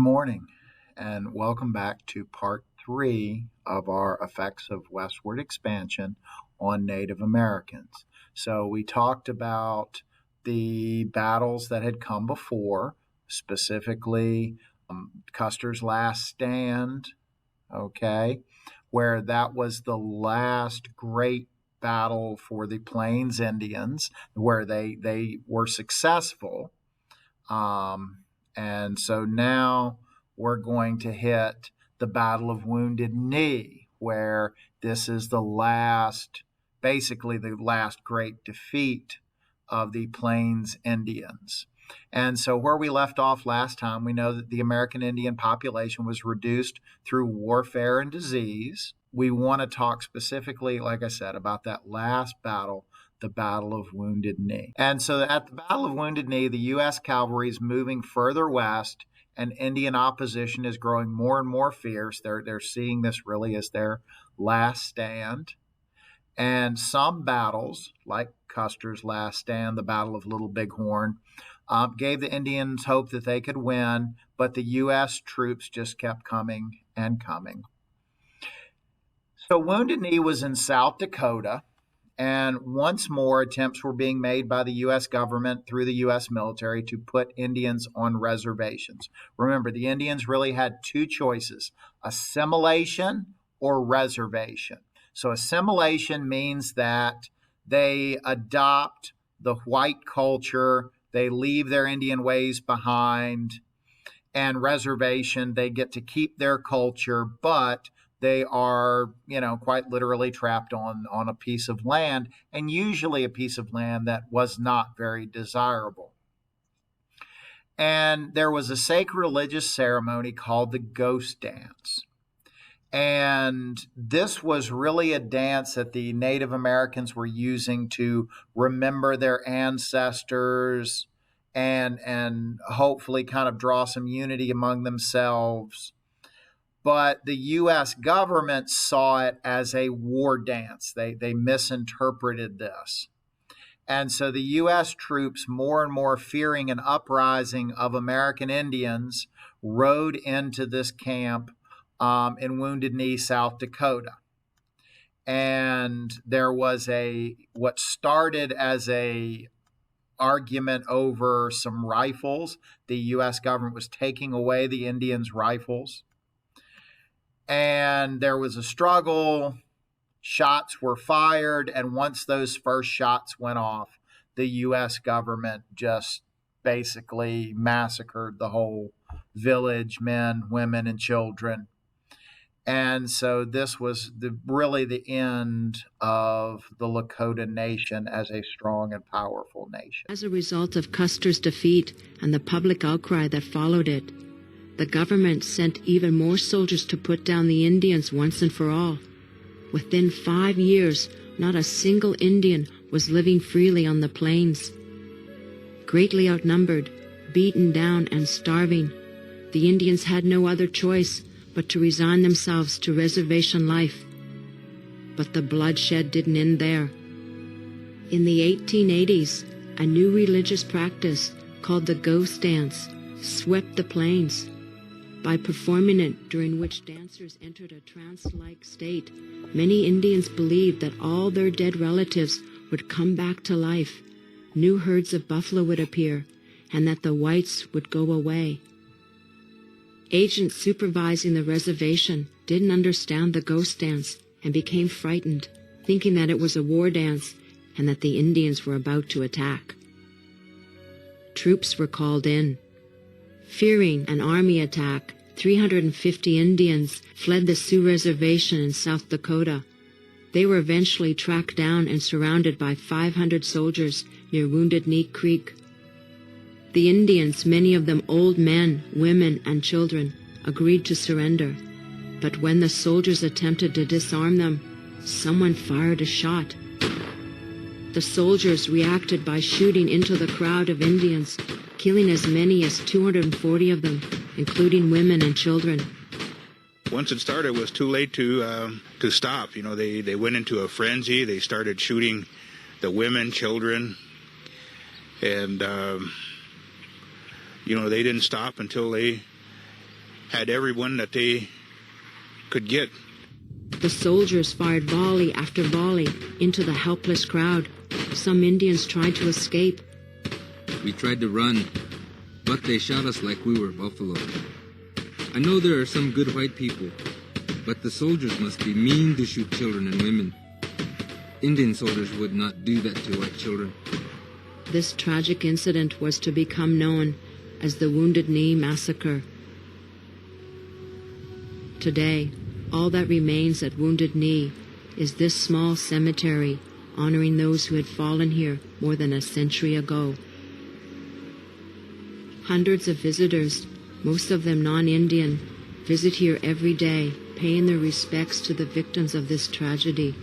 morning, and welcome back to part 3 of our Effects of Westward Expansion on Native Americans. So we talked about the battles that had come before, specifically Custer's Last Stand, where that was the last great battle for the Plains Indians, where they were successful. And so now we're going to hit the Battle of Wounded Knee, where this is basically the last great defeat of the Plains Indians. And so where we left off last time, we know that the American Indian population was reduced through warfare and disease. We want to talk specifically, like I said, about that last battle, the Battle of Wounded Knee. And so at the Battle of Wounded Knee, the U.S. cavalry is moving further west, and Indian opposition is growing more and more fierce. They're seeing this really as their last stand. And some battles, like Custer's Last Stand, the Battle of Little Bighorn, gave the Indians hope that they could win, but the U.S. troops just kept coming and coming. So Wounded Knee was in South Dakota, and once more attempts were being made by the U.S. government through the U.S. military to put Indians on reservations. Remember, the Indians really had two choices: assimilation or reservation. So assimilation means that they adopt the white culture, they leave their Indian ways behind, and reservation, they get to keep their culture, but they are, quite literally trapped on a piece of land, and usually a piece of land that was not very desirable. And there was a sacred religious ceremony called the Ghost Dance. And this was really a dance that the Native Americans were using to remember their ancestors and hopefully kind of draw some unity among themselves. But the U.S. government saw it as a war dance. They misinterpreted this. And so the U.S. troops, more and more fearing an uprising of American Indians, rode into this camp in Wounded Knee, South Dakota. And there was what started as a argument over some rifles. The U.S. government was taking away the Indians' rifles. And there was a struggle. Shots were fired. And once those first shots went off, the U.S. government just basically massacred the whole village, men, women, and children. And so this was really the end of the Lakota Nation as a strong and powerful nation. As a result of Custer's defeat and the public outcry that followed it, the government sent even more soldiers to put down the Indians once and for all. Within 5 years, not a single Indian was living freely on the plains. Greatly outnumbered, beaten down, and starving, the Indians had no other choice but to resign themselves to reservation life. But the bloodshed didn't end there. In the 1880s, a new religious practice called the Ghost Dance swept the plains. By performing it, during which dancers entered a trance-like state, many Indians believed that all their dead relatives would come back to life, new herds of buffalo would appear, and that the whites would go away. Agents supervising the reservation didn't understand the ghost dance and became frightened, thinking that it was a war dance and that the Indians were about to attack. Troops were called in. Fearing an army attack, 350 Indians fled the Sioux Reservation in South Dakota. They were eventually tracked down and surrounded by 500 soldiers near Wounded Knee Creek. The Indians, many of them old men, women, and children, agreed to surrender. But when the soldiers attempted to disarm them, someone fired a shot. The soldiers reacted by shooting into the crowd of Indians, killing as many as 240 of them, including women and children. Once it started, it was too late to stop. They went into a frenzy. They started shooting the women, children, and they didn't stop until they had everyone that they could get. The soldiers fired volley after volley into the helpless crowd. Some Indians tried to escape. We tried to run, but they shot us like we were buffalo. I know there are some good white people, but the soldiers must be mean to shoot children and women. Indian soldiers would not do that to white children. This tragic incident was to become known as the Wounded Knee Massacre. Today, all that remains at Wounded Knee is this small cemetery honoring those who had fallen here more than a century ago. Hundreds of visitors, most of them non-Indian, visit here every day, paying their respects to the victims of this tragedy.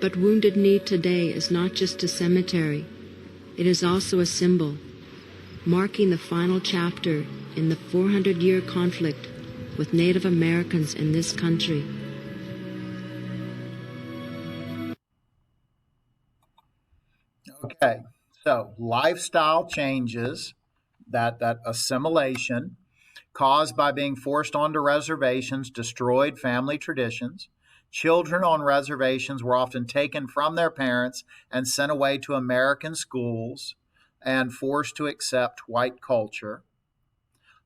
But Wounded Knee today is not just a cemetery. It is also a symbol, marking the final chapter in the 400-year conflict with Native Americans in this country. Okay, so lifestyle changes, that assimilation caused by being forced onto reservations, destroyed family traditions. Children on reservations were often taken from their parents and sent away to American schools and forced to accept white culture.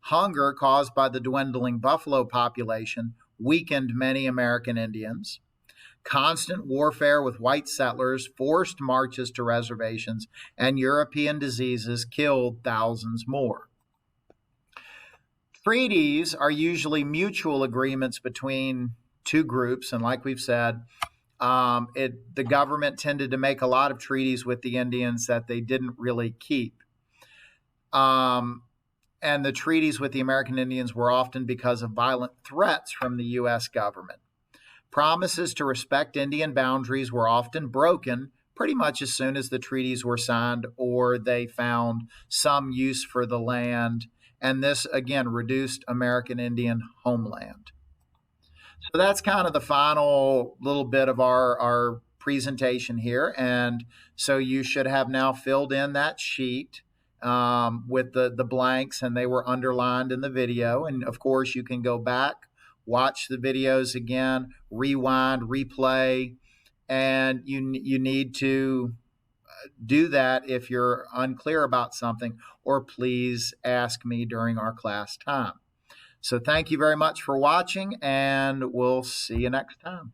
Hunger caused by the dwindling buffalo population weakened many American Indians. Constant warfare with white settlers, forced marches to reservations, and European diseases killed thousands more. Treaties are usually mutual agreements between two groups, and like we've said, the government tended to make a lot of treaties with the Indians that they didn't really keep. And the treaties with the American Indians were often because of violent threats from the U.S. government. Promises to respect Indian boundaries were often broken pretty much as soon as the treaties were signed or they found some use for the land. And this, again, reduced American Indian homeland. So that's kind of the final little bit of our presentation here. And so you should have now filled in that sheet with the blanks, and they were underlined in the video. And of course, you can go back, watch the videos again, rewind, replay, and you need to do that if you're unclear about something, or please ask me during our class time. So thank you very much for watching, and we'll see you next time.